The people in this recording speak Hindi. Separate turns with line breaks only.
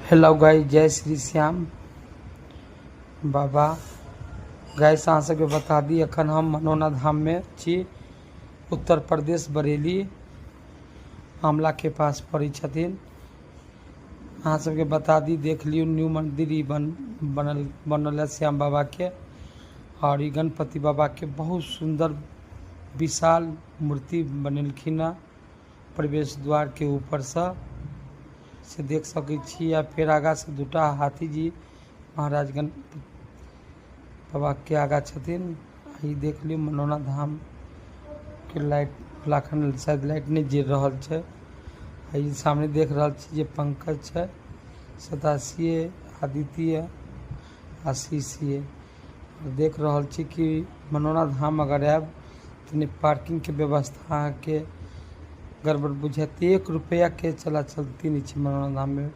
हेलो गाइस, जय श्री श्याम बाबा। गाइस अहाँ सबके बता दी अखन हम मनोना धाम में छी। उत्तर प्रदेश बरेली आमला के पास पड़ी छथिन। अहाँ सबके बता दी, देख लियो न्यू मंदिर ही बनल है श्याम बाबा के। और ई गणपति बाबा के बहुत सुंदर विशाल मूर्ति बनेलखिन है प्रवेश द्वार के ऊपर से देख सकै छी। या फिर आगा से दूटा हाथी जी महाराज गणपति बाबा के आगा छथिन। ई देख लियो मनोना धाम के लाइट लाखन शायद लाइट नहीं जल रहा है। ई सामने देख रहा छी जे पंकज है, सतासीय, आदित्य, आशीषीय। देख रहा छी कि मनोना धाम अगर आब तो पार्किंग के व्यवस्था के गड़बड़ बुझे। 1 रुपया के चला चलती नहीं मनोना धाम में।